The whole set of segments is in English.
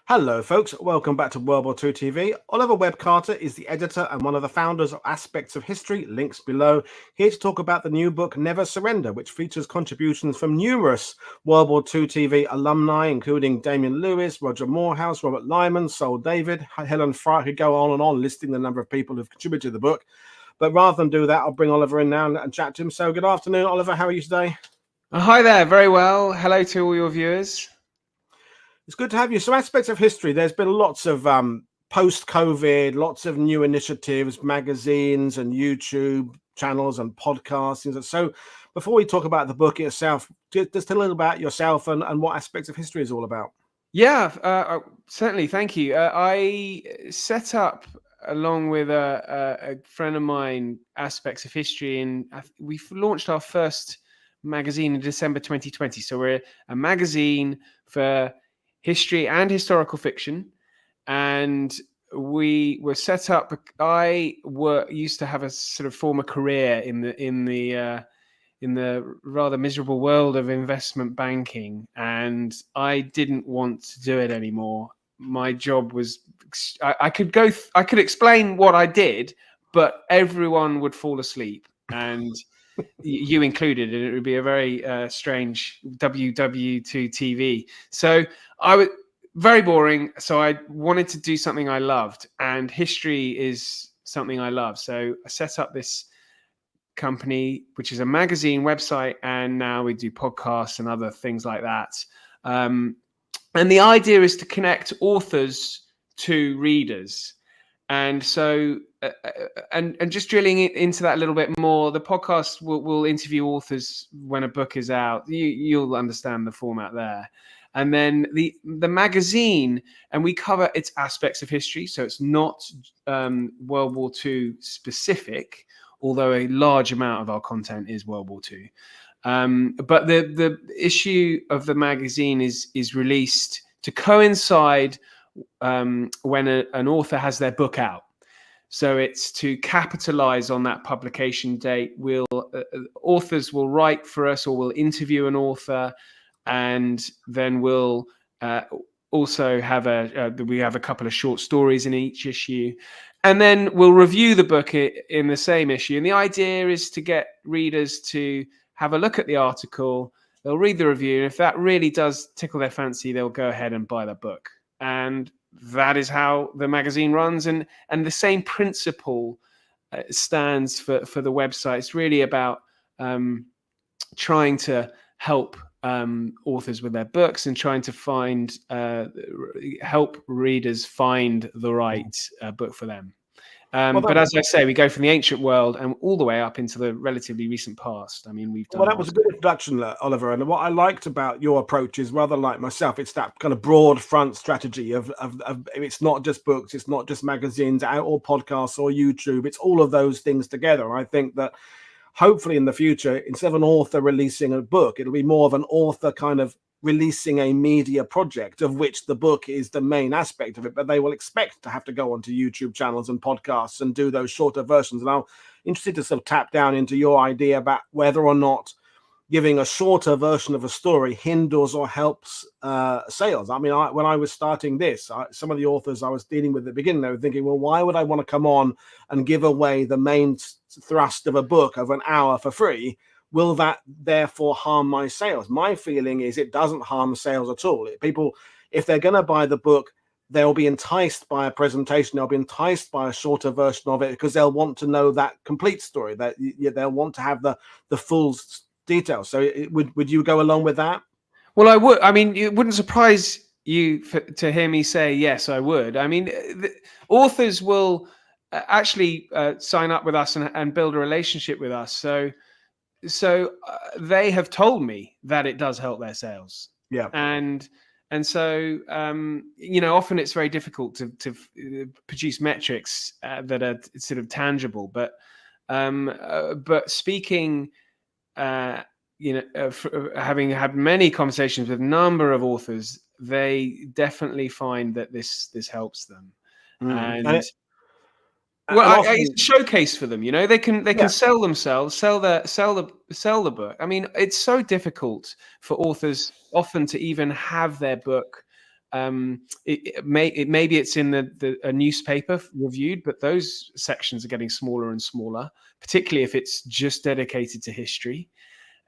Hello, folks. Welcome back to World War II TV. Oliver Webb-Carter is the editor and one of the founders of Aspects of History, links below, here to talk about the new book, Never Surrender, which features contributions from numerous World War II TV alumni, including Damien Lewis, Roger Morehouse, Robert Lyman, Saul David, Helen Fry. I could go on and on listing the number of people who've contributed to the book. But rather than do that, I'll bring Oliver in now and chat to him. So good afternoon, Oliver. How are you today? Hi there. Very well. Hello to all your viewers. It's good to have you. So Aspects of History, there's been lots of post-COVID, lots of new initiatives, magazines and YouTube channels and podcasts. So before we talk about the book itself, just tell a little about yourself and what Aspects of History is all about. Yeah, certainly. Thank you. I set up, along with a friend of mine, Aspects of History, and we've launched our first magazine in December 2020. So we're a magazine for history and historical fiction, and we were set up. I used to have a sort of former career in the rather miserable world of investment banking, and I didn't want to do it anymore. My job was I could explain what I did, but everyone would fall asleep, and you included, and it would be a very strange WW2 TV. So I was very boring. So I wanted to do something I loved, and history is something I love. So I set up this company, which is a magazine, website, and now we do podcasts and other things like that. And the idea is to connect authors to readers. And so, and just drilling into that a little bit more, the podcast will interview authors when a book is out. You'll understand the format there. And then the magazine, and we cover its aspects of history. So it's not World War II specific, although a large amount of our content is World War II. But the issue of the magazine is released to coincide when an author has their book out. So it's to capitalize on that publication date. Authors will write for us, or we'll interview an author, and then we'll also have we have a couple of short stories in each issue, and then we'll review the book in the same issue. And the idea is to get readers to have a look at the article, they'll read the review, and if that really does tickle their fancy, they'll go ahead and buy the book. And that is how the magazine runs, and the same principle stands for the website. It's really about trying to help authors with their books and trying to help readers find the right book for them. But as I say, we go from the ancient world and all the way up into the relatively recent past. I mean, we've done. Well, that was a good introduction, Oliver. And what I liked about your approach is, rather like myself, it's that kind of broad front strategy of it's not just books, it's not just magazines or podcasts or YouTube. It's all of those things together. I think that hopefully in the future, instead of an author releasing a book, it'll be more of an author kind of releasing a media project, of which the book is the main aspect of it, but they will expect to have to go onto YouTube channels and podcasts and do those shorter versions. And I'm interested to sort of tap down into your idea about whether or not giving a shorter version of a story hinders or helps sales. I mean, when I was starting this, some of the authors I was dealing with at the beginning, they were thinking, well, why would I want to come on and give away the main thrust of a book of an hour for free? Will that therefore harm my sales? My feeling is it doesn't harm sales at all. People, if they're going to buy the book, they'll be enticed by a presentation. They'll be enticed by a shorter version of it because they'll want to know that complete story. That they'll want to have the full details. So would you go along with that? Well, I would. I mean, it wouldn't surprise you to hear me say yes, I would. I mean, the authors will actually sign up with us and build a relationship with us. So they have told me that it does help their sales. Yeah. And so, often it's very difficult to produce metrics that are sort of tangible. But speaking, having had many conversations with a number of authors, they definitely find that this helps them. It's a showcase for them. They can sell themselves, sell the book. I mean, it's so difficult for authors often to even have their book Maybe it's in a newspaper reviewed, but those sections are getting smaller and smaller, particularly if it's just dedicated to history.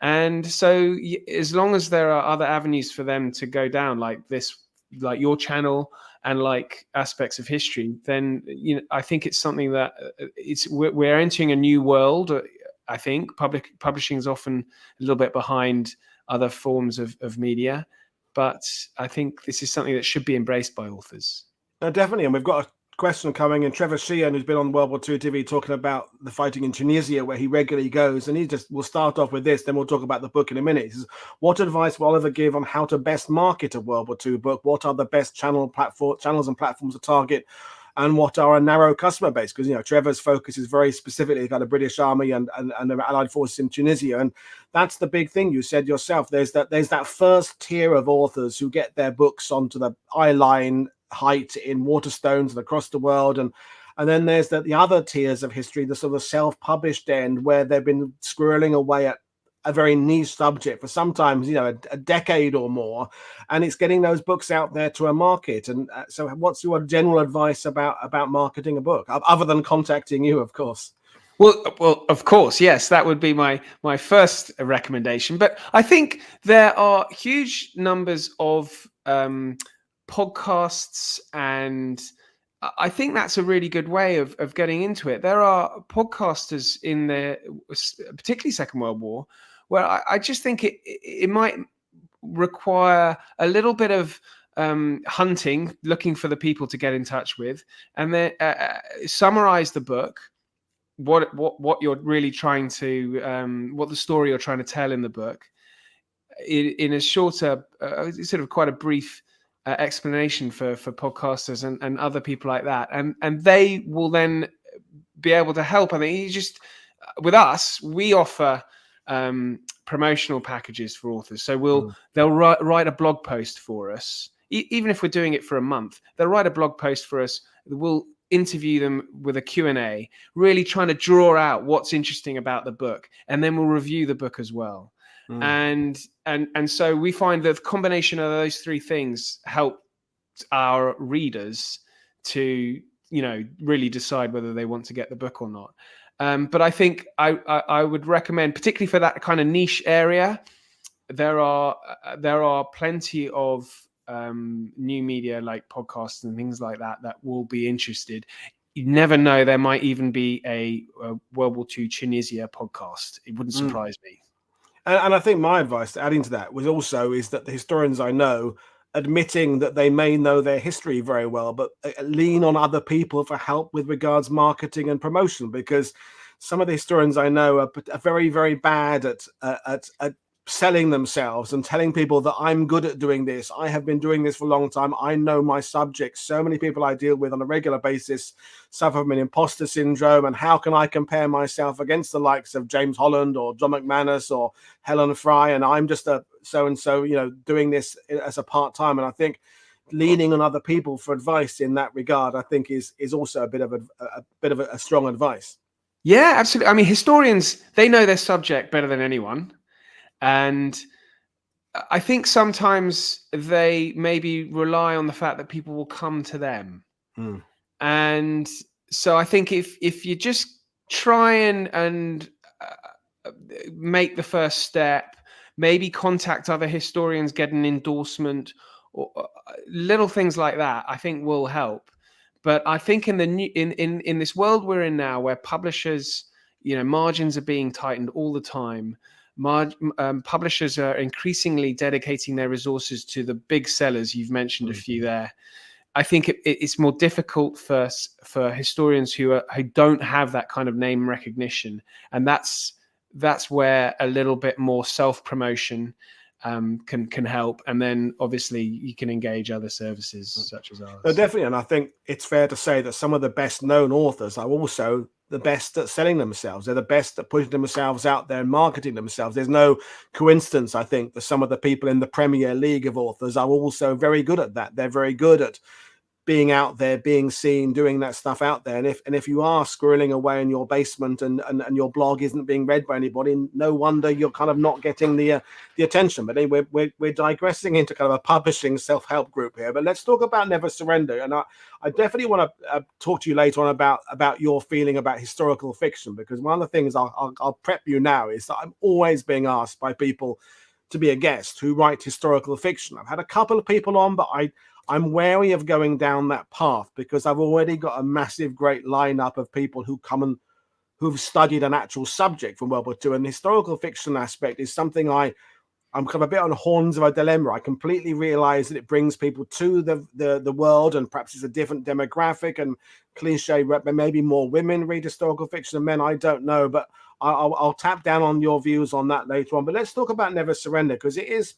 And so as long as there are other avenues for them to go down, like this, like your channel, and like aspects of history, then I think it's something that we're entering a new world. I think publishing is often a little bit behind other forms of media, but I think this is something that should be embraced by authors. No, definitely. And we've got a question coming in. Trevor Sheehan, who's been on World War II TV, talking about the fighting in Tunisia, where he regularly goes. And we'll start off with this, then we'll talk about the book in a minute. He says, what advice will Oliver give on how to best market a World War II book? What are the best channels and platforms to target? And what are a narrow customer base? Because Trevor's focus is very specifically kind of British Army and the Allied forces in Tunisia, and that's the big thing. You said yourself, there's that first tier of authors who get their books onto the eye line height in Waterstones and across the world, and then there's the other tiers of history, the sort of self-published end, where they've been squirreling away at a very niche subject for sometimes a decade or more, and it's getting those books out there to a market. And so what's your general advice about marketing a book, other than contacting you, of course? Well, of course, yes, that would be my first recommendation. But I think there are huge numbers of podcasts, and I think that's a really good way of getting into it. There are podcasters in there, particularly Second World War, where I just think it might require a little bit of hunting, looking for the people to get in touch with, and then summarize the book, what you're really trying to, what the story you're trying to tell in the book, in a shorter, sort of quite a brief explanation for podcasters and other people like that, and they will then be able to help. I think with us, we offer promotional packages for authors. So they'll write a blog post for us, even if we're doing it for a month. They'll write a blog post for us. We'll interview them with a Q&A, really trying to draw out what's interesting about the book, and then we'll review the book as well. And so we find that the combination of those three things help our readers to really decide whether they want to get the book or not. But I think I would recommend, particularly for that kind of niche area, there are plenty of new media like podcasts and things like that will be interested. You never know, there might even be a World War II Tunisia podcast. It wouldn't surprise me. And I think my advice, adding to that, is that the historians I know, admitting that they may know their history very well, but lean on other people for help with regards marketing and promotion, because some of the historians I know are very, very bad at selling themselves and telling people that I'm good at doing this. I have been doing this for a long time. I know my subject. So many people I deal with on a regular basis suffer from an imposter syndrome. And how can I compare myself against the likes of James Holland or John McManus or Helen Fry? And I'm just a so-and-so, doing this as a part-time. And I think leaning on other people for advice in that regard, I think is also a bit of a strong advice. Yeah, absolutely. I mean, historians, they know their subject better than anyone. And I think sometimes they maybe rely on the fact that people will come to them. And so I think if you just try and make the first step, maybe contact other historians, get an endorsement, or little things like that, I think will help. But I think in this world we're in now, where publishers, margins are being tightened all the time. Publishers are increasingly dedicating their resources to the big sellers. You've mentioned a few there. I think it's more difficult for historians who don't have that kind of name recognition, and that's where a little bit more self-promotion can help. And then obviously you can engage other services such as ours. No, definitely. And I think it's fair to say that some of the best known authors are also the best at selling themselves. They're the best at putting themselves out there and marketing themselves. There's no coincidence, I think, that some of the people in the Premier League of authors are also very good at that. They're very good at being out there, being seen, doing that stuff out there. And if you are squirreling away in your basement and your blog isn't being read by anybody, no wonder you're kind of not getting the attention. But anyway, we're digressing into kind of a publishing self-help group here. But let's talk about Never Surrender. And I definitely want to talk to you later on about your feeling about historical fiction, because one of the things I'll prep you now is that I'm always being asked by people to be a guest who write historical fiction. I've had a couple of people on, but I'm wary of going down that path because I've already got a massive, great lineup of people who come and who've studied an actual subject from World War II. And the historical fiction aspect is something I'm kind of a bit on the horns of a dilemma. I completely realize that it brings people to the world, and perhaps it's a different demographic and cliche, maybe more women read historical fiction than men. I don't know, but I'll tap down on your views on that later on. But let's talk about Never Surrender, because it is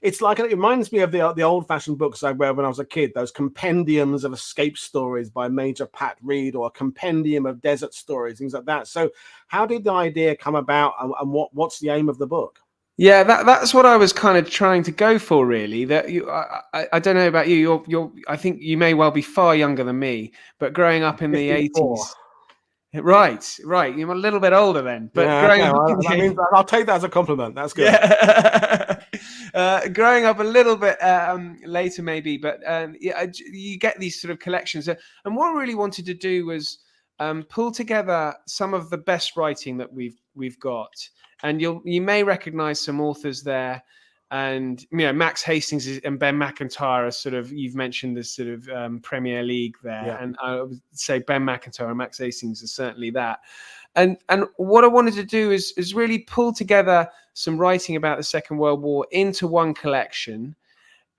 it's like, it reminds me of the old-fashioned books I read when I was a kid, those compendiums of escape stories by Major Pat Reed, or a compendium of desert stories, things like that. So how did the idea come about, and what's the aim of the book? Yeah, that's what I was kind of trying to go for, really. That I don't know about you. I think you may well be far younger than me, but growing up in the 80s. Right. You're a little bit older then, but yeah, growing okay. up I mean, I'll take that as a compliment. That's good. Yeah. Growing up a little bit later, maybe, but yeah, you get these sort of collections. And what I really wanted to do was pull together some of the best writing that we've got, and you may recognise some authors there. And Max Hastings and Ben Macintyre are sort of, you've mentioned this sort of Premier League there, yeah. And I would say Ben Macintyre and Max Hastings are certainly that. And what I wanted to do is really pull together some writing about the Second World War into one collection,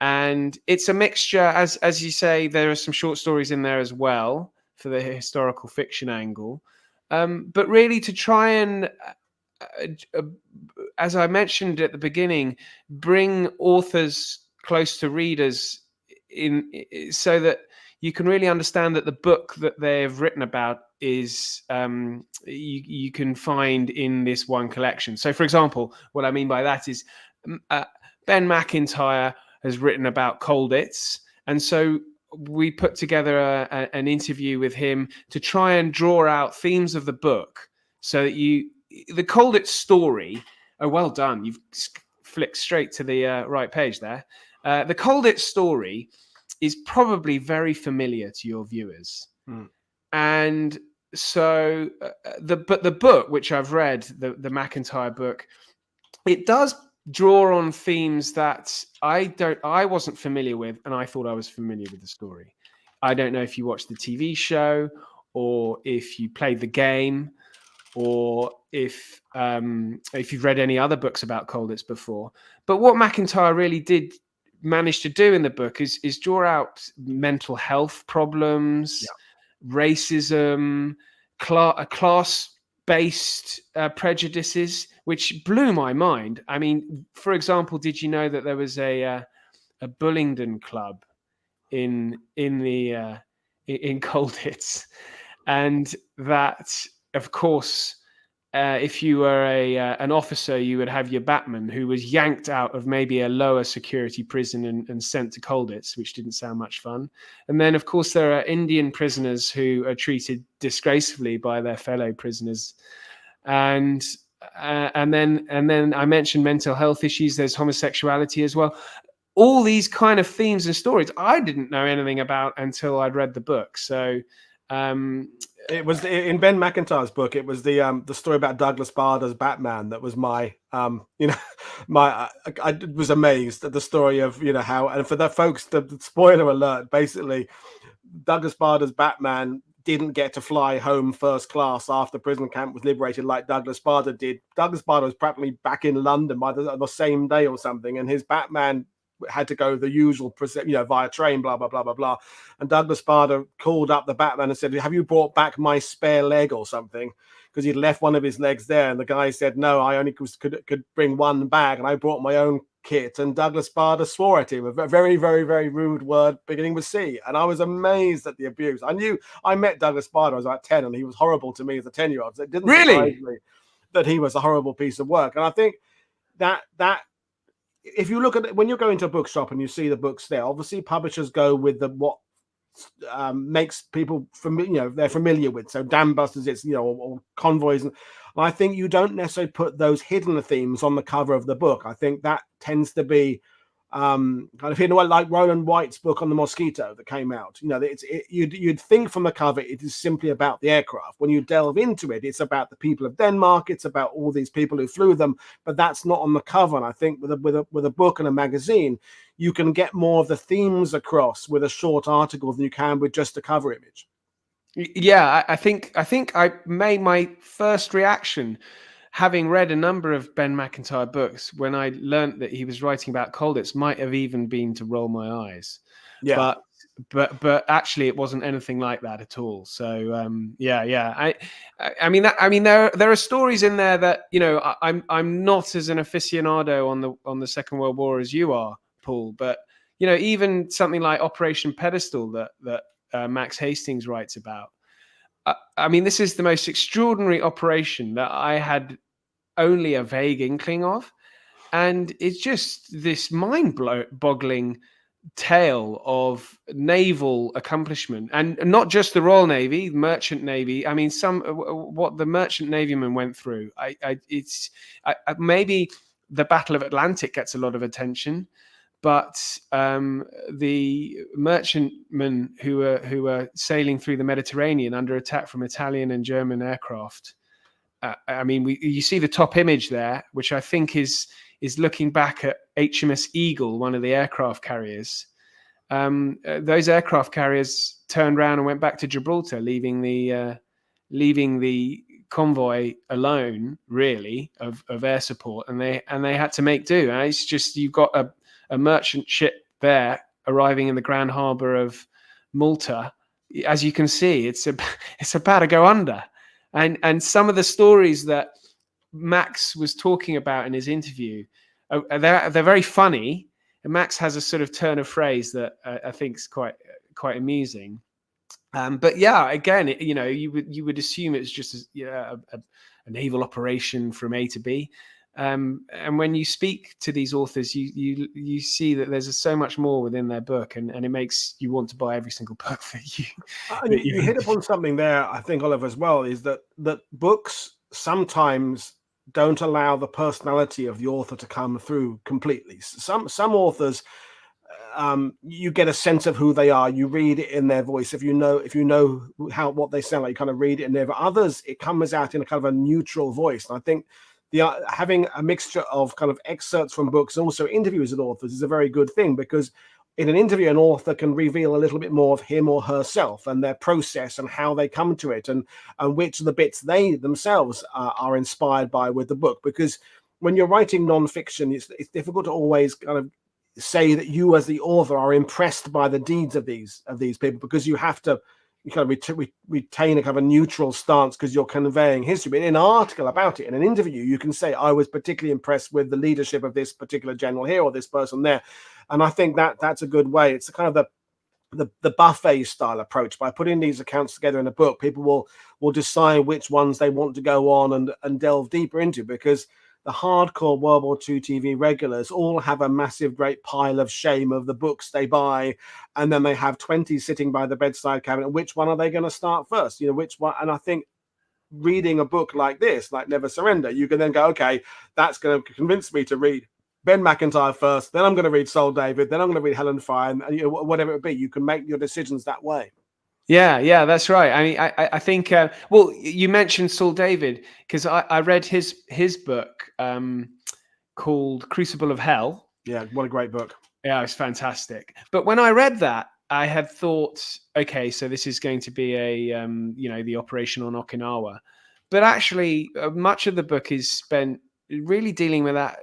and it's a mixture, as you say. There are some short stories in there as well for the historical fiction angle, but really to try and as I mentioned at the beginning, bring authors close to readers so that you can really understand that the book that they've written about is you can find in this one collection. So, for example, what I mean by that is Ben Macintyre has written about Colditz, and so we put together an interview with him to try and draw out themes of the book, so that the Colditz story. Oh, well done. You've flicked straight to the right page there. The Colditz story is probably very familiar to your viewers. And so the book, which I've read, the Macintyre book, it does draw on themes that I wasn't familiar with, and I thought I was familiar with the story. I don't know if you watched the TV show, or if you played the game, or if you've read any other books about Colditz before. But what Macintyre really did manage to do in the book is draw out mental health problems, racism, class-based prejudices, which blew my mind. I mean, for example, did you know that there was a Bullingdon club in Colditz, and that, of course, if you were an officer, you would have your batman, who was yanked out of maybe a lower security prison and sent to Colditz, which didn't sound much fun. And then, of course, there are Indian prisoners who are treated disgracefully by their fellow prisoners. And then I mentioned mental health issues. There's homosexuality as well. All these kind of themes and stories I didn't know anything about until I'd read the book. So it was in Ben Macintyre's book. It was the story about Douglas Bader's Batman that was my I was amazed at the story of how, and for the folks, the spoiler alert, basically Douglas Bader's Batman didn't get to fly home first class after prison camp was liberated like Douglas Bader did. Douglas Bader was practically back in London by the same day or something, and his Batman had to go the usual, via train, blah, blah, blah, blah, blah. And Douglas Bader called up the Batman and said, "Have you brought back my spare leg or something?" Because he'd left one of his legs there. And the guy said, "No, I only could bring one bag, and I brought my own kit." And Douglas Bader swore at him, a very, very, very rude word beginning with C. And I was amazed at the abuse. I met Douglas Bader, I was about 10, and he was horrible to me as a 10-year-old. So it didn't surprise me that he was a horrible piece of work. And I think that if you look at it, when you're going to a bookshop and you see the books there, obviously publishers go with what makes people familiar, they're familiar with. So Dam Busters, it's or Convoys, and I think you don't necessarily put those hidden themes on the cover of the book. I think that tends to be kind of hidden, like Roland White's book on the mosquito that came out. You'd think from the cover it is simply about the aircraft. When you delve into it, it's about the people of Denmark. It's about all these people who flew them, but that's not on the cover. And I think with a book and a magazine, you can get more of the themes across with a short article than you can with just a cover image. Yeah, I think I made my first reaction, having read a number of Ben Macintyre books, when I learnt that he was writing about Colditz, might have even been to roll my eyes. Yeah. But actually, it wasn't anything like that at all. So yeah. I mean there are stories in there that I'm not as an aficionado on the Second World War as you are, Paul. But even something like Operation Pedestal that Max Hastings writes about. I mean, this is the most extraordinary operation that I had only a vague inkling of, and it's just this mind-boggling tale of naval accomplishment, and not just the Royal Navy, Merchant Navy. I mean, what the Merchant Navymen went through. Maybe the Battle of Atlantic gets a lot of attention, but the merchantmen who were sailing through the Mediterranean under attack from Italian and German aircraft. I mean, you see the top image there, which I think is looking back at HMS Eagle, one of the aircraft carriers. Those aircraft carriers turned around and went back to Gibraltar, leaving the convoy alone, really, of air support, and they had to make do. And it's just, you've got a merchant ship there arriving in the Grand Harbour of Malta. As you can see, it's about to go under. And some of the stories that Max was talking about in his interview, they're very funny. And Max has a sort of turn of phrase that I think is quite amusing. But yeah, again, you would assume it's just a naval operation from A to B. And when you speak to these authors, you see that there's so much more within their book, and it makes you want to buy every single book that you. You hit upon something there, I think, Oliver, as well, is that books sometimes don't allow the personality of the author to come through completely. Some authors, you get a sense of who they are. You read it in their voice. If you know what they sound like, you kind of read it in there. But others, it comes out in a kind of a neutral voice. And I think having a mixture of kind of excerpts from books and also interviews with authors is a very good thing, because in an interview, an author can reveal a little bit more of him or herself and their process and how they come to it, and which of the bits they themselves are inspired by with the book. Because when you're writing non-fiction, it's difficult to always kind of say that you as the author are impressed by the deeds of these people, because you have to kind of retain a kind of a neutral stance because you're conveying history. But in an article about it, in an interview, you can say, I was particularly impressed with the leadership of this particular general here or this person there. And I think that's a good way. It's kind of the buffet style approach. By putting these accounts together in a book, people will decide which ones they want to go on and delve deeper into, because the hardcore World War II TV regulars all have a massive, great pile of shame of the books they buy, and then they have 20 sitting by the bedside cabinet. Which one are they going to start first? Which one? And I think reading a book like this, like Never Surrender, you can then go, okay, that's going to convince me to read Ben Macintyre first, then I'm going to read Saul David, then I'm going to read Helen Fry, and whatever it be. You can make your decisions that way. Yeah, that's right. I mean, I think. Well, you mentioned Saul David, because I read his book called Crucible of Hell. Yeah, what a great book. Yeah, it's fantastic. But when I read that, I had thought, okay, so this is going to be the operation on Okinawa, but actually, much of the book is spent really dealing with that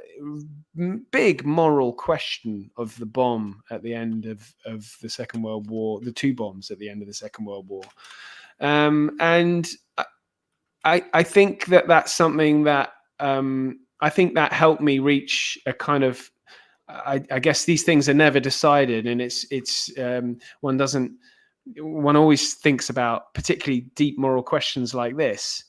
big moral question of the bomb at the end of the Second World War, the two bombs at the end of the Second World War. And I think that's something that I think that helped me reach a kind of, I guess these things are never decided, and one always thinks about particularly deep moral questions like this,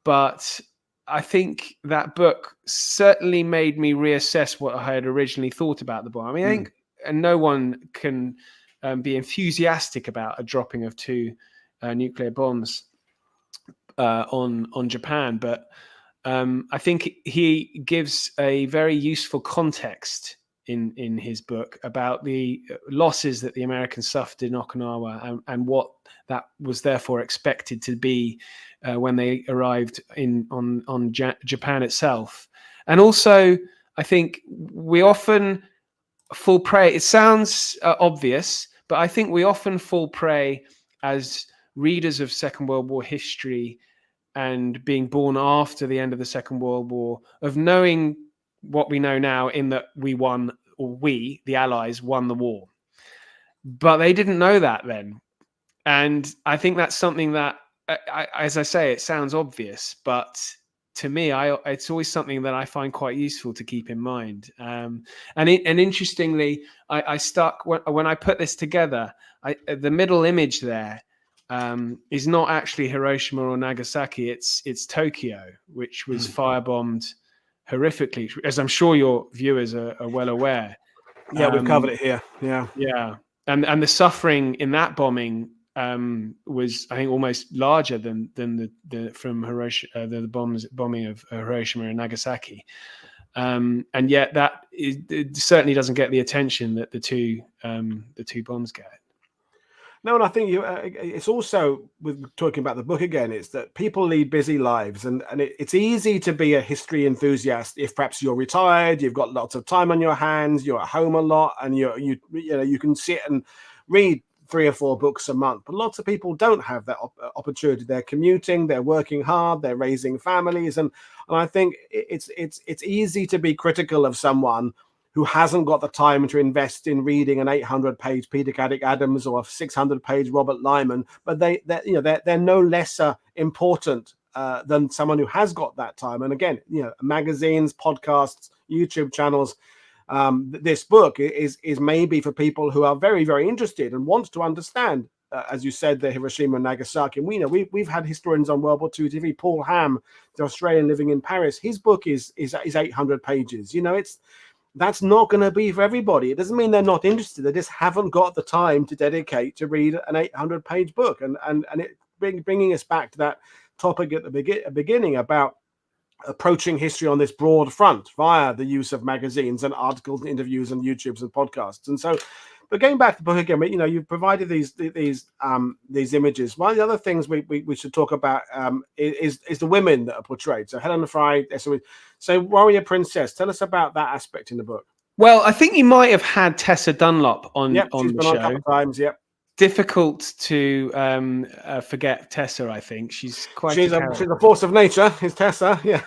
but I think that book certainly made me reassess what I had originally thought about the bomb. I mean, I think, and no one can be enthusiastic about a dropping of 2 nuclear bombs on Japan, but I think he gives a very useful context in his book about the losses that the Americans suffered in Okinawa and what that was therefore expected to be when they arrived on Japan itself. And also, I think we often fall prey. It sounds obvious, but I think we often fall prey as readers of Second World War history and being born after the end of the Second World War, of knowing what we know now, in that we won, or we, the Allies, won the war. But they didn't know that then. And I think that's something that, as I say, it sounds obvious, but to me, it's always something that I find quite useful to keep in mind. And interestingly, I stuck, when I put this together, the middle image there is not actually Hiroshima or Nagasaki. It's Tokyo, which was firebombed horrifically, as I'm sure your viewers are well aware. Yeah, we've covered it here. Yeah, and the suffering in that bombing was, I think, almost larger than the from Hiroshima, the bombing of Hiroshima and Nagasaki. And yet it certainly doesn't get the attention that the two bombs get. No, and I think it's also, with talking about the book again, it's that people lead busy lives, and it's easy to be a history enthusiast if perhaps you're retired, you've got lots of time on your hands, you're at home a lot, and you can sit and read 3 or 4 books a month. But lots of people don't have that opportunity. They're commuting, they're working hard, they're raising families, and I think it's easy to be critical of someone who hasn't got the time to invest in reading an 800-page Peter Caddick-Adams or a 600-page Robert Lyman, but they're no lesser important than someone who has got that time. And again, magazines, podcasts, YouTube channels. This book is maybe for people who are very, very interested and want to understand, as you said, the Hiroshima and Nagasaki. And we've had historians on World War II TV. Paul Ham, the Australian living in Paris, his book is 800 pages. That's not going to be for everybody. It doesn't mean they're not interested. They just haven't got the time to dedicate to read an 800-page book. And it bringing us back to that topic at the beginning about approaching history on this broad front via the use of magazines and articles and interviews and YouTubes and podcasts. And so, but going back to the book again, you've provided these images. One of the other things we should talk about is the women that are portrayed. So Helena Fry, so Warrior Princess. Tell us about that aspect in the book. Well, I think you might have had Tessa Dunlop on She's the been show on a couple of times. Yep. Difficult to forget Tessa. I think she's a force of nature. Is Tessa? Yeah,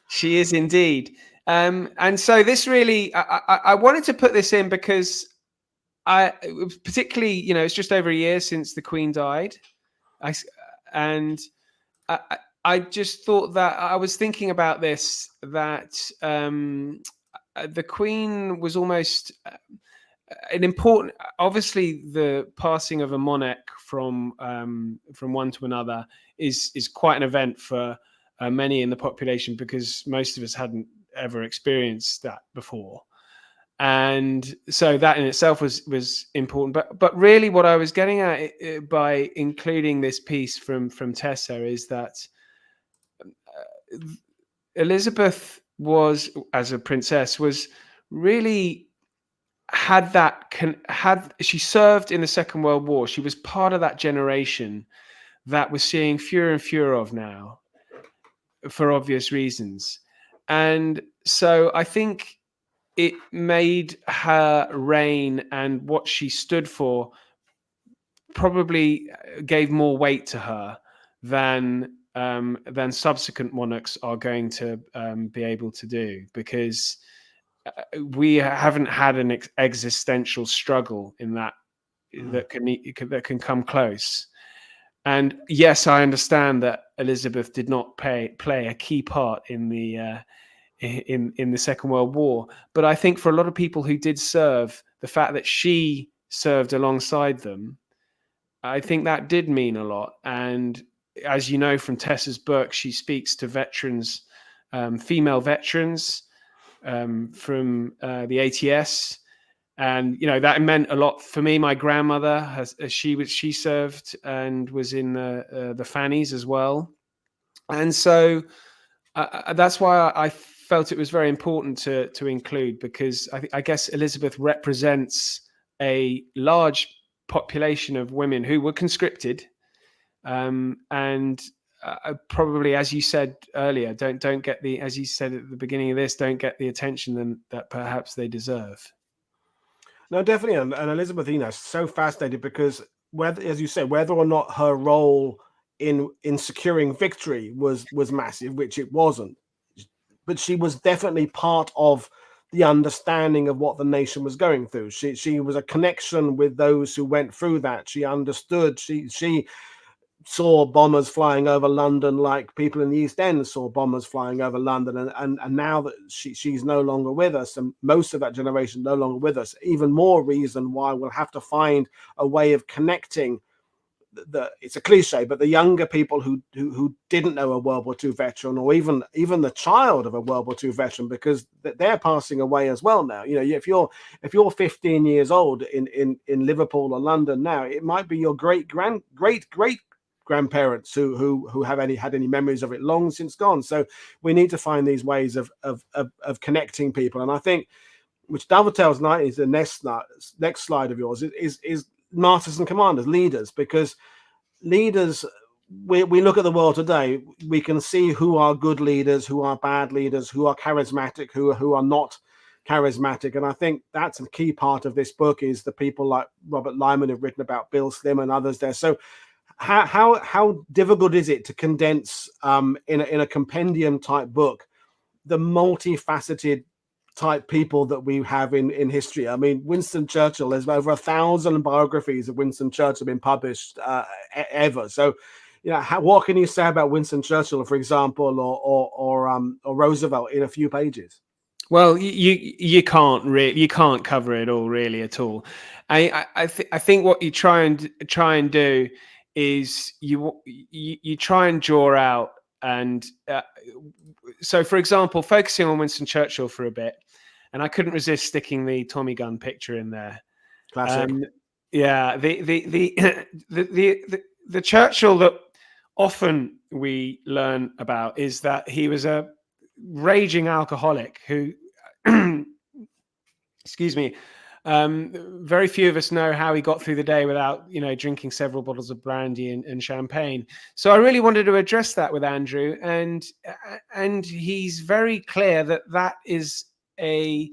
she is indeed. And so this really, I wanted to put this in because particularly, it's just over a year since the Queen died, I just thought that I was thinking about this, that the Queen was almost an important. Obviously, the passing of a monarch from one to another is quite an event for many in the population, because most of us hadn't ever experienced that before. And so that in itself was important. But really what I was getting at by including this piece from Tessa is that Elizabeth was, as a princess, was really she served in the Second World War. She was part of that generation that we're seeing fewer and fewer of now, for obvious reasons. And so I think it made her reign and what she stood for probably gave more weight to her than subsequent monarchs are going to be able to do, because we haven't had an existential struggle in that can come close. And yes, I understand that Elizabeth did not play a key part in the Second World War, but I think for a lot of people who did serve, the fact that she served alongside them, I think that did mean a lot. And as you know from Tessa's book, she speaks to veterans female veterans from the ATS. And, you know, that meant a lot for me. My grandmother, she served and was in the Fannies as well. And so that's why I felt it was very important to include, because I guess Elizabeth represents a large population of women who were conscripted, and probably, as you said earlier, don't get the, as you said at the beginning of this, don't get the attention that perhaps they deserve. No, definitely, and Elizabeth, you know, so fascinated because whether, as you say, whether or not her role in securing victory was massive, which it wasn't, but she was definitely part of the understanding of what the nation was going through. She was a connection with those who went through that. She understood. She saw bombers flying over London like people in the East End saw bombers flying over London. And now that she's no longer with us, and most of that generation no longer with us, even more reason why we'll have to find a way of connecting it's a cliche, but the younger people who didn't know a World War II veteran, or even the child of a World War II veteran, because they're passing away as well now. You know, if you're 15 years old in Liverpool or London now, it might be your great grandparents who have had any memories of it long since gone. So we need to find these ways of connecting people. And I think, which dovetails nicely is the next slide of yours, is martyrs and commanders, leaders, because leaders, we look at the world today, we can see who are good leaders, who are bad leaders, who are charismatic, who are not charismatic. And I think that's a key part of this book, is the people like Robert Lyman have written about Bill Slim and others there. So how difficult is it to condense in a compendium type book the multifaceted type people that we have in history? I mean, Winston Churchill, there's over 1,000 biographies of Winston Churchill been published ever. So, you know, what can you say about Winston Churchill, for example, or Roosevelt in a few pages? Well, you can't cover it all really at all. I think what you try and do is you try and draw out, and so, for example, focusing on Winston Churchill for a bit, and I couldn't resist sticking the Tommy gun picture in there. Classic. Yeah, the Churchill that often we learn about is that he was a raging alcoholic who, excuse me, very few of us know how he got through the day without, you know, drinking several bottles of brandy and champagne. So I really wanted to address that with Andrew, and he's very clear that is a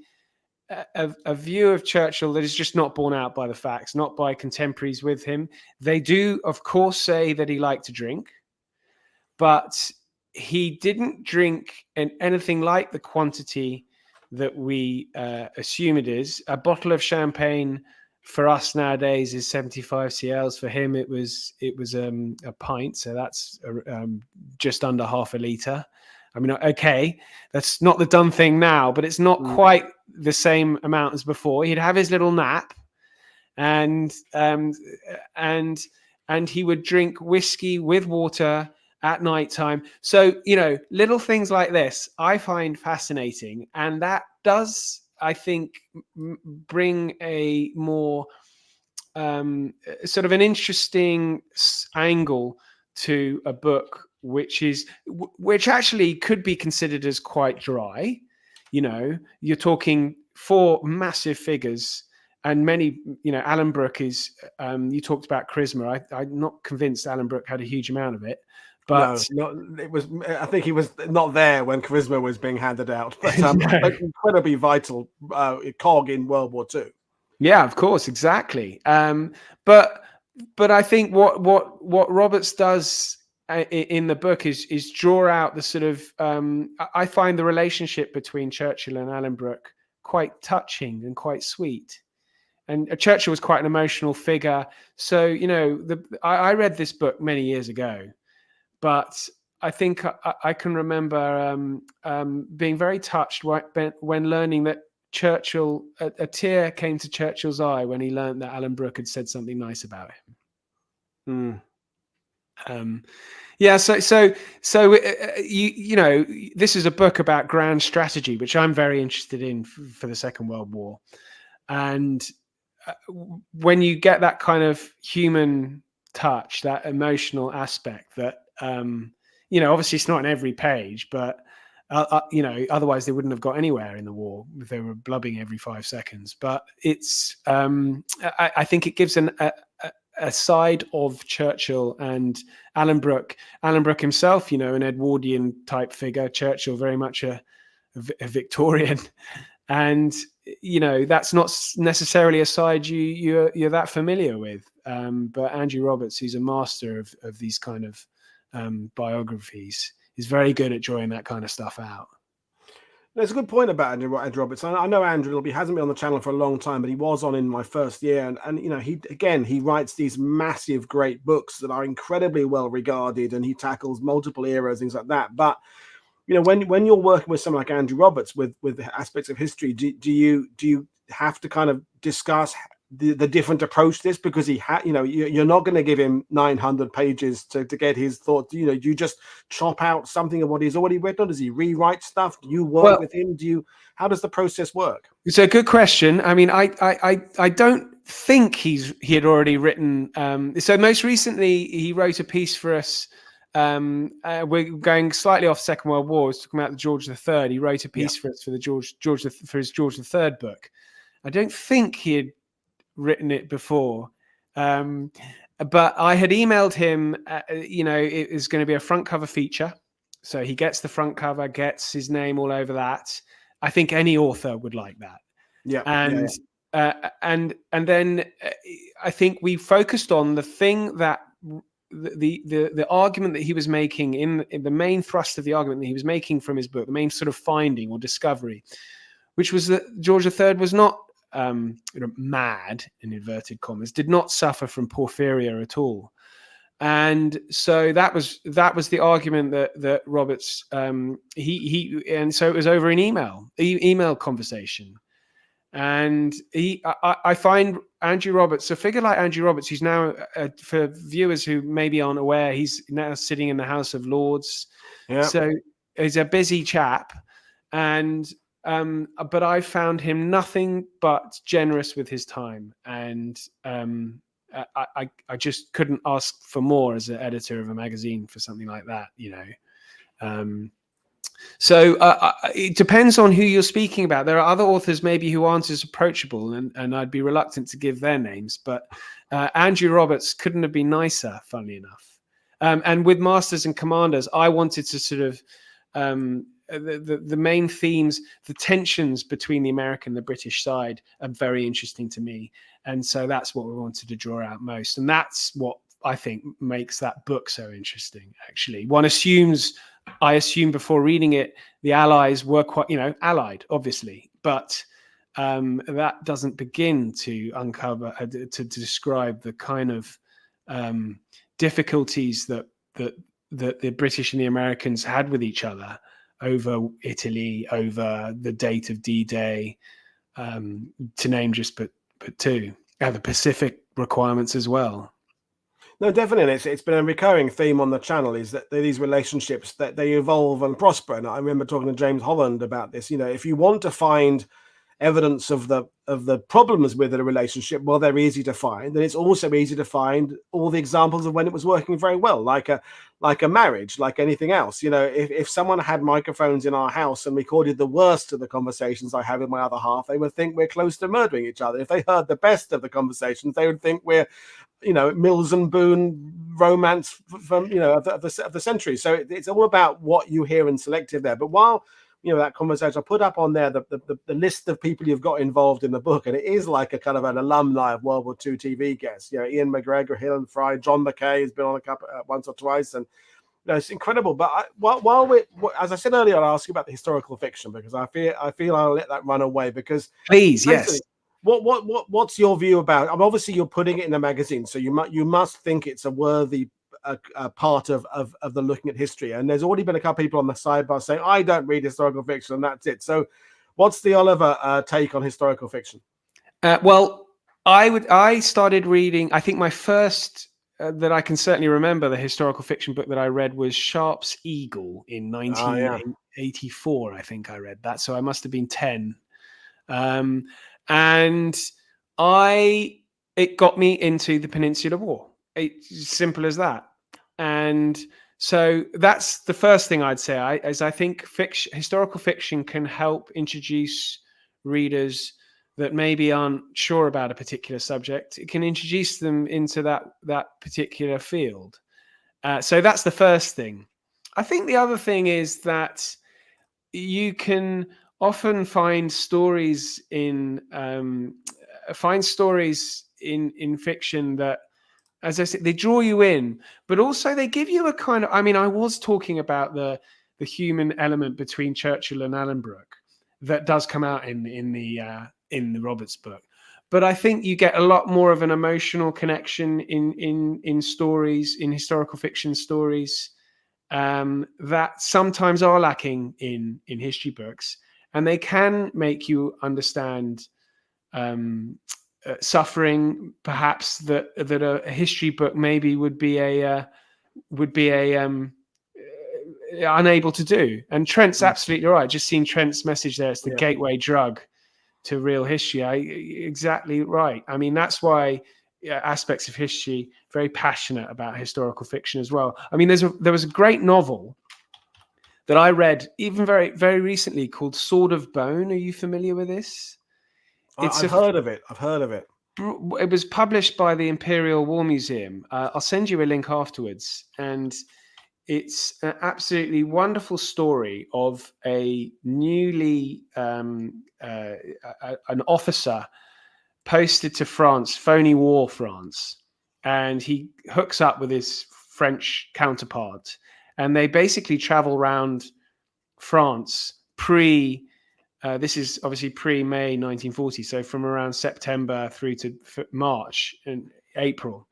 view of Churchill that is just not borne out by the facts, not by contemporaries with him. They do, of course, say that he liked to drink, but he didn't drink in anything like the quantity that we assume it is. A bottle of champagne for us nowadays is 75 cls. For him, it was a pint, so that's just under half a litre. I mean, okay, that's not the done thing now, but it's not quite the same amount as before. He'd have his little nap, and he would drink whiskey with water at night time. So, you know, little things like this I find fascinating, and that does, I think, bring a more sort of an interesting angle to a book which actually could be considered as quite dry. You know, you're talking 4 massive figures, and many, you know, Alan Brooke is, you talked about charisma. I'm not convinced Alan Brooke had a huge amount of it, but it was, I think he was not there when charisma was being handed out, but incredibly vital cog in World War II. Yeah, of course, exactly. But I think what Roberts does in the book is draw out the sort of, I find the relationship between Churchill and Alan Brooke quite touching and quite sweet. And Churchill was quite an emotional figure. So, you know, I read this book many years ago, but I think I can remember being very touched when learning that Churchill, a tear came to Churchill's eye when he learned that Alan Brooke had said something nice about him. Yeah, you know, this is a book about grand strategy, which I'm very interested in for the Second World War. And when you get that kind of human touch, that emotional aspect, that you know, obviously it's not on every page, but you know, otherwise they wouldn't have got anywhere in the war if they were blubbing every 5 seconds. But it's I think it gives a side of Churchill and Alan Brooke himself, you know, an Edwardian type figure. Churchill very much a Victorian, and you know, that's not necessarily a side you're that familiar with. But Andrew Roberts, who's a master of these kind of biographies, is very good at drawing that kind of stuff out. There's a good point about Andrew Roberts. I know Andrew hasn't been on the channel for a long time, but he was on in my first year. And you know, he writes these massive, great books that are incredibly well regarded, and he tackles multiple eras, things like that. But you know, when you're working with someone like Andrew Roberts with aspects of history, do you have to kind of discuss the different approach to this, because you know, you're not going to give him 900 pages to get his thoughts. You know, do you just chop out something of what he's already written? Does he rewrite stuff? Do you work with him? How does the process work? It's a good question. I mean, I don't think he had already written. So most recently he wrote a piece for us. We're going slightly off Second World War. We're talking about the George III. He wrote a piece for us for the for his George III book. I don't think he had written it before, but I had emailed him. You know, it is going to be a front cover feature, so he gets the front cover, gets his name all over that. I think any author would like that. Yeah, and then I think we focused on the thing that the argument that he was making in the main thrust of the argument that he was making from his book, the main sort of finding or discovery, which was that George III was not mad, in inverted commas, did not suffer from porphyria at all. And so that was the argument that Roberts and so it was over an email conversation. And I find Andrew Roberts, a figure like Andrew Roberts, who's now, for viewers who maybe aren't aware, he's now sitting in the House of Lords. Yeah. So he's a busy chap, and but I found him nothing but generous with his time, and I just couldn't ask for more as an editor of a magazine for something like that, you know. So it depends on who you're speaking about. There are other authors maybe who aren't as approachable, and I'd be reluctant to give their names, but Andrew Roberts couldn't have been nicer, funnily enough. And with Masters and Commanders, I wanted to sort of the main themes, the tensions between the American and the British side are very interesting to me. And so that's what we wanted to draw out most. And that's what I think makes that book so interesting, actually. I assume before reading it, the Allies were quite, you know, allied, obviously, but that doesn't begin to uncover, to describe the kind of difficulties that the British and the Americans had with each other over Italy, over the date of D-Day, to name just but two, and the Pacific requirements as well. No, definitely. It's been a recurring theme on the channel, is that these relationships, that they evolve and prosper. And I remember talking to James Holland about this. You know, if you want to find evidence of the problems with a relationship, well, they're easy to find. And it's also easy to find all the examples of when it was working very well, like a marriage, like anything else. You know, if someone had microphones in our house and recorded the worst of the conversations I have with my other half, they would think we're close to murdering each other. If they heard the best of the conversations, they would think we're, you know, Mills and Boone romance from, you know, of the century. So it's all about what you hear and selective there. But while, you know, that conversation, I put up on there the list of people you've got involved in the book, and it is like a kind of an alumni of World War II TV guests. You know, Ian McGregor, Helen Fry, John McKay has been on a couple once or twice, and you know, it's incredible. But while we, as I said earlier, I'll ask you about the historical fiction, because I feel I'll let that run away, because please, yes. What's your view about? Obviously, you're putting it in a magazine, so you must think it's a worthy a part of the looking at history. And there's already been a couple of people on the sidebar saying, I don't read historical fiction, and that's it. So what's the Oliver take on historical fiction? Well, I started reading, I think my first that I can certainly remember, the historical fiction book that I read was Sharp's Eagle in Oh, yeah. 1984. I think I read that, so I must have been 10. And it got me into the Peninsular War. It's simple as that. And so that's the first thing I'd say. I think historical fiction can help introduce readers that maybe aren't sure about a particular subject. It can introduce them into that particular field. So that's the first thing. I think the other thing is that you can often find stories in fiction that, as I said, they draw you in, but also they give you a kind of. I mean, I was talking about the human element between Churchill and Alanbrooke that does come out in the Roberts book, but I think you get a lot more of an emotional connection in stories, in historical fiction stories, that sometimes are lacking in history books, and they can make you understand suffering, perhaps that a history book maybe would be unable to do. And Trent's absolutely right. Just seen Trent's message there. It's the gateway drug to real history. Exactly right. I mean, that's why aspects of history, very passionate about historical fiction as well. I mean, there was a great novel that I read even very, very recently called Sword of Bone. Are you familiar with this? I've heard of it. It was published by the Imperial War Museum. I'll send you a link afterwards. And it's an absolutely wonderful story of a newly an officer posted to France, phony war France, and he hooks up with his French counterpart, and they basically travel around France this is obviously pre-May 1940, so from around September through to March and April.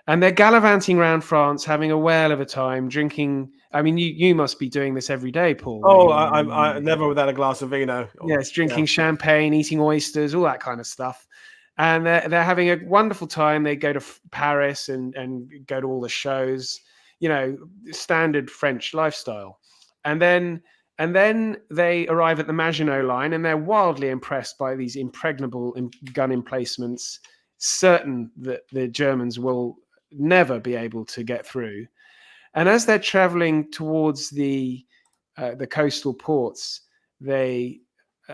And they're gallivanting around France, having a whale of a time, drinking. I mean, you must be doing this every day, Paul. Oh, I never without a glass of vino. Yes, drinking champagne, eating oysters, all that kind of stuff. And they're having a wonderful time. They go to Paris and go to all the shows, standard French lifestyle. And then they arrive at the Maginot Line, and they're wildly impressed by these impregnable gun emplacements, certain that the Germans will never be able to get through. And as they're traveling towards the coastal ports, they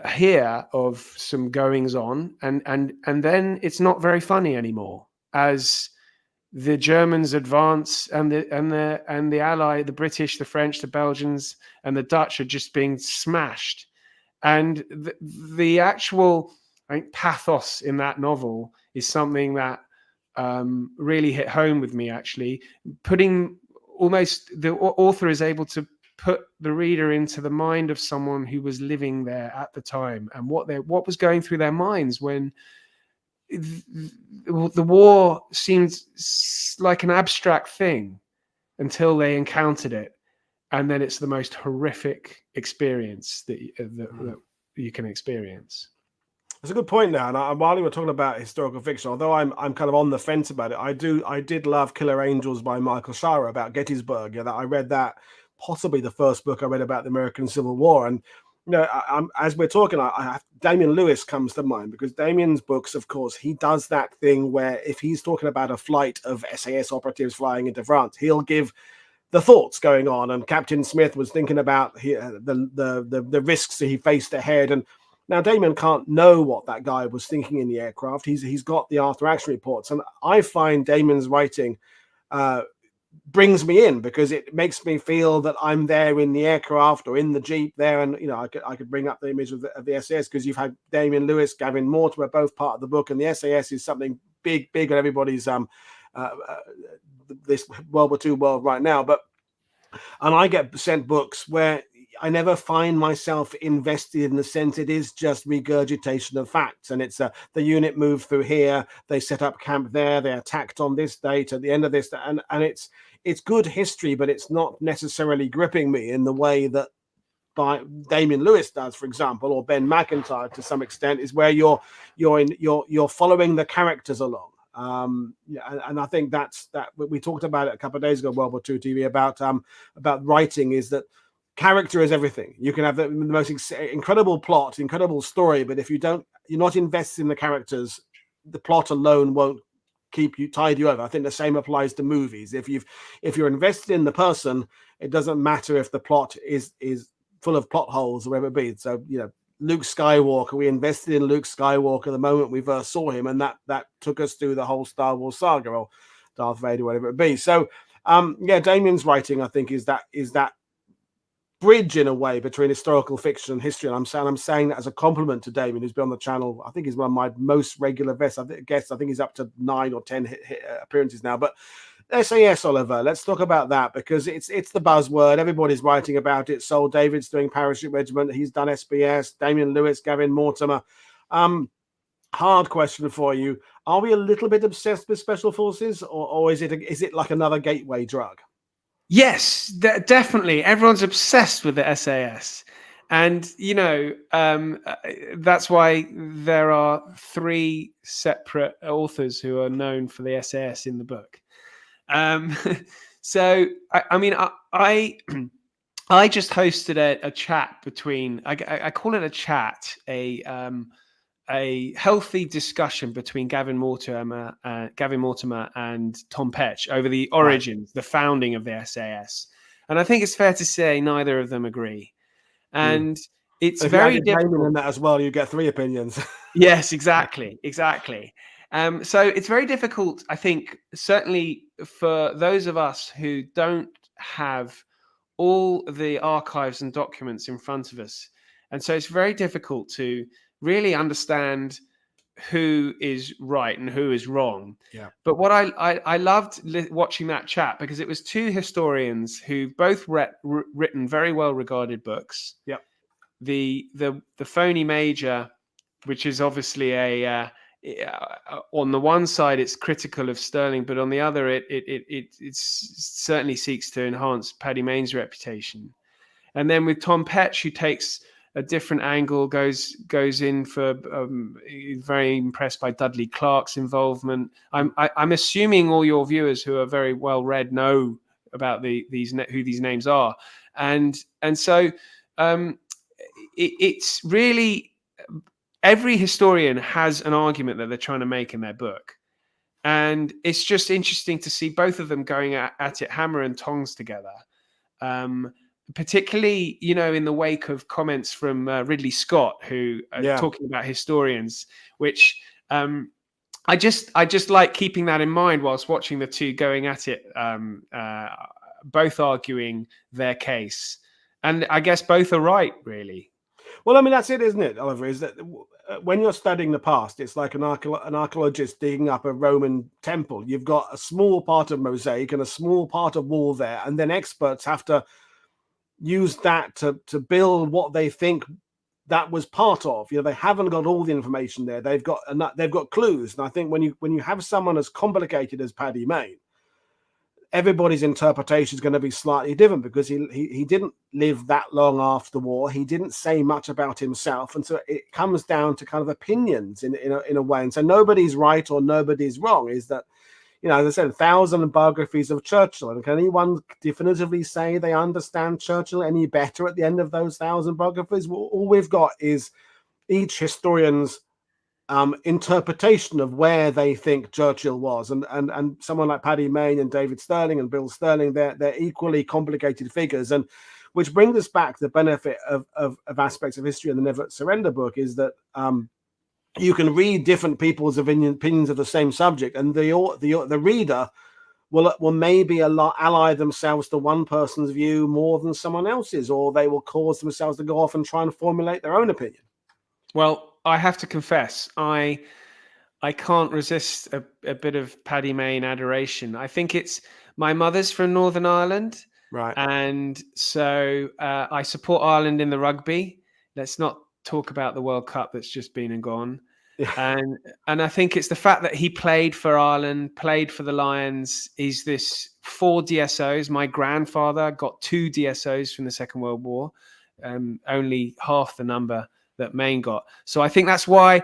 hear of some goings on, and then it's not very funny anymore as the Germans advance, and the ally, the British, the French, the Belgians, and the Dutch are just being smashed. And the actual, I think, pathos in that novel is something that really hit home with me. Actually, the author is able to put the reader into the mind of someone who was living there at the time, and what was going through their minds when the war seemed like an abstract thing until they encountered it, and then it's the most horrific experience that you can experience. That's a good point now. And while you were talking about historical fiction, although I'm kind of on the fence about it, I did love Killer Angels by Michael Shara about Gettysburg. That I read that, possibly the first book I read about the American Civil War. And as we're talking, Damian Lewis comes to mind, because Damian's books, of course, he does that thing where if he's talking about a flight of SAS operatives flying into France, he'll give the thoughts going on. And Captain Smith was thinking about the risks that he faced ahead. And now Damian can't know what that guy was thinking in the aircraft. He's got the after action reports, and I find Damian's writing brings me in, because it makes me feel that I'm there in the aircraft or in the Jeep there. And I could bring up the image of the SAS, because you've had Damian Lewis, Gavin Mortimer, both part of the book, and the SAS is something big in everybody's this World War II world right now. And I get sent books where I never find myself invested, in the sense it is just regurgitation of facts. And it's the unit moved through here, they set up camp there, they attacked on this date at the end of this, and it's good history, but it's not necessarily gripping me in the way that by Damian Lewis does, for example, or Ben Macintyre to some extent, is where you're following the characters along. And I think that we talked about it a couple of days ago, World War II TV, about writing, is that character is everything. You can have the most incredible plot, incredible story, but if you're not invested in the characters, the plot alone won't tide you over. I think the same applies to movies. If you're invested in the person, it doesn't matter if the plot is full of plot holes or whatever it be. So, Luke Skywalker, we invested in Luke Skywalker the moment we first saw him, and that took us through the whole Star Wars saga, or Darth Vader, whatever it be. So, Damien's writing, I think, is that bridge in a way between historical fiction and history. And I'm saying that as a compliment to Damien, who's been on the channel. I think he's one of my most regular guests. I think he's up to 9 or 10 appearances now. But SAS, Oliver, let's talk about that, because it's the buzzword. Everybody's writing about it. Saul David's doing Parachute Regiment. He's done SBS. Damien Lewis, Gavin Mortimer. Hard question for you. Are we a little bit obsessed with special forces, or is it like another gateway drug? Yes, definitely. Everyone's obsessed with the SAS. And, that's why there are 3 separate authors who are known for the SAS in the book. So, I just hosted a chat between, I call it a chat, a healthy discussion between Gavin Mortimer and Tom Petch over the origins, the founding of the SAS. And I think it's fair to say neither of them agree. And it's very difficult. In that as well, you get 3 opinions. Yes, exactly. So it's very difficult, I think, certainly for those of us who don't have all the archives and documents in front of us. And so it's very difficult to really understand who is right and who is wrong. Yeah. But what I loved watching that chat, because it was 2 historians who both written very well regarded books. Yeah. The Phony Major, which is obviously on the one side it's critical of Sterling, but on the other it certainly seeks to enhance Paddy Mayne's reputation. And then with Tom Petch, who takes a different angle, goes in for very impressed by Dudley Clark's involvement. I'm assuming all your viewers who are very well read know about who these names are, and so it's really, every historian has an argument that they're trying to make in their book, and it's just interesting to see both of them going at it hammer and tongs together. Particularly, in the wake of comments from Ridley Scott, who are talking about historians, which I just like keeping that in mind whilst watching the 2 going at it, both arguing their case. And I guess both are right, really. Well, I mean, that's it, isn't it, Oliver? Is that when you're studying the past, it's like an archaeologist digging up a Roman temple. You've got a small part of mosaic and a small part of wall there, and then experts have to use that to build what they think that was part of. They haven't got all the information there. They've got clues. And I think when you have someone as complicated as Paddy Mayne, everybody's interpretation is going to be slightly different, because he didn't live that long after the war. He didn't say much about himself, and so it comes down to kind of opinions in a way. And so nobody's right or nobody's wrong. Is that, as I said, 1,000 biographies of Churchill. And can anyone definitively say they understand Churchill any better at the end of those 1,000 biographies? Well, all we've got is each historian's interpretation of where they think Churchill was. And someone like Paddy Mayne and David Sterling and Bill Sterling, they're equally complicated figures. And which brings us back to the benefit of aspects of history in the Never Surrender book, is that you can read different people's opinions of the same subject, and the reader will maybe ally themselves to one person's view more than someone else's, or they will cause themselves to go off and try and formulate their own opinion. Well, I have to confess, I can't resist a bit of Paddy Mayne adoration. I think it's, my mother's from Northern Ireland, right? And so I support Ireland in the rugby. Let's not talk about the World Cup that's just been and gone. Yeah. And I think it's the fact that he played for Ireland, played for the Lions. He's this 4 DSOs. My grandfather got 2 DSOs from the Second World War, only half the number that Mayne got. So I think that's why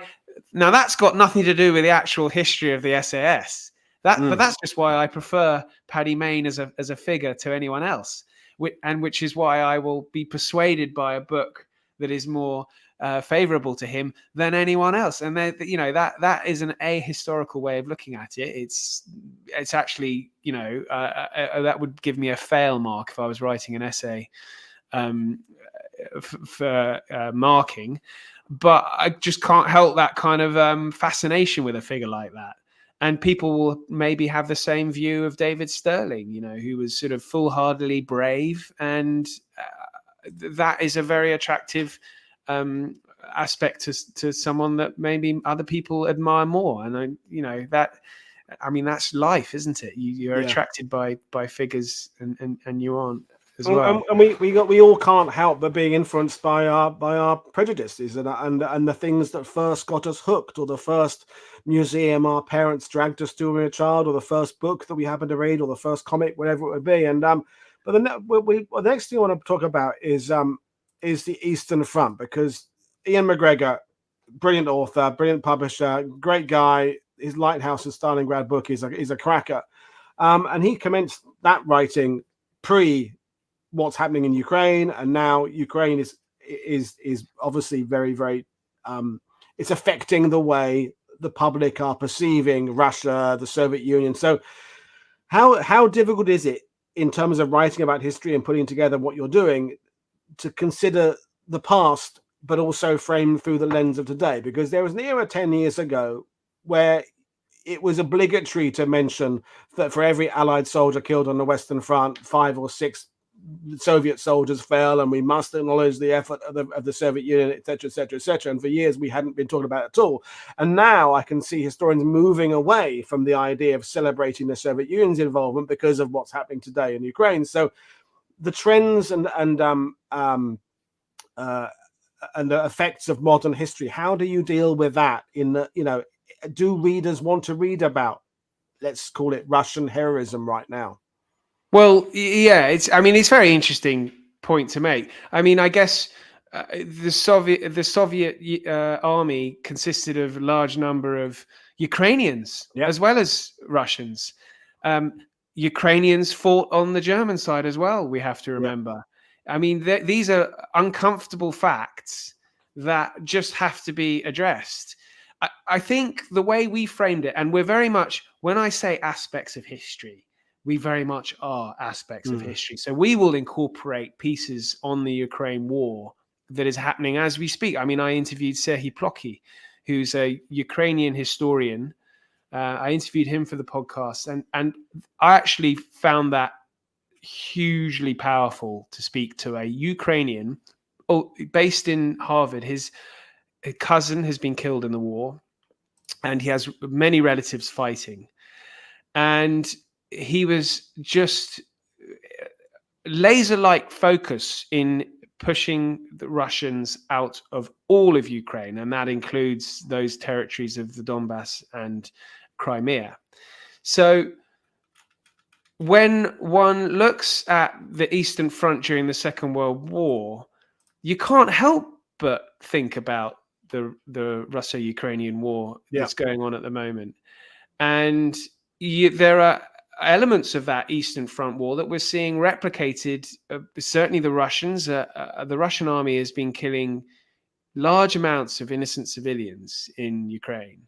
now that's got nothing to do with the actual history of the SAS. But that's just why I prefer Paddy Mayne as a figure to anyone else, which is why I will be persuaded by a book that is more favorable to him than anyone else. And that is an ahistorical way of looking at it. It's actually, that would give me a fail mark if I was writing an essay for marking. But I just can't help that kind of fascination with a figure like that. And people will maybe have the same view of David Stirling, who was sort of foolhardily brave. And that is a very attractive aspect to someone that maybe other people admire more. And that's life, isn't it? You're attracted by figures, and you aren't as well. And we all can't help but being influenced by our prejudices and the things that first got us hooked, or the first museum our parents dragged us to when we were a child, or the first book that we happened to read, or the first comic, whatever it would be. And but the next thing I want to talk about is the Eastern Front, because Ian McGregor, brilliant author, brilliant publisher, great guy. His Lighthouse and Stalingrad book is a cracker, and he commenced that writing pre what's happening in Ukraine, and now Ukraine is obviously very, very it's affecting the way the public are perceiving Russia, the Soviet Union. So how difficult is it in terms of writing about history and putting together what you're doing to consider the past, but also framed through the lens of today? Because there was an era 10 years ago where it was obligatory to mention that for every Allied soldier killed on the Western Front, 5 or 6 Soviet soldiers fell, and we must acknowledge the effort of the Soviet Union, etc., etc., etc. And for years we hadn't been talking about it at all. And now I can see historians moving away from the idea of celebrating the Soviet Union's involvement because of what's happening today in Ukraine. So the trends and the effects of modern history, how do you deal with that? Do readers want to read about, let's call it, Russian heroism right now? Well, yeah, it's a very interesting point to make. I mean, I guess the Soviet army consisted of a large number of Ukrainians as well as Russians. Ukrainians fought on the German side as well, we have to remember. I mean, these are uncomfortable facts that just have to be addressed. I think the way we framed it, and we're very much, when I say aspects of history, we very much are aspects of history. So we will incorporate pieces on the Ukraine war that is happening as we speak. I mean, I interviewed Serhiy Plokhy, who's a Ukrainian historian. I interviewed him for the podcast, and I actually found that hugely powerful to speak to a Ukrainian based in Harvard. His cousin has been killed in the war, and he has many relatives fighting. And he was just laser-like focus in pushing the Russians out of all of Ukraine, and that includes those territories of the Donbass and Crimea. So when one looks at the Eastern Front during the Second World War, you can't help but think about the Russo-Ukrainian war that's going on at the moment. And there are elements of that Eastern Front war that we're seeing replicated. Certainly the Russians, the Russian army has been killing large amounts of innocent civilians in Ukraine.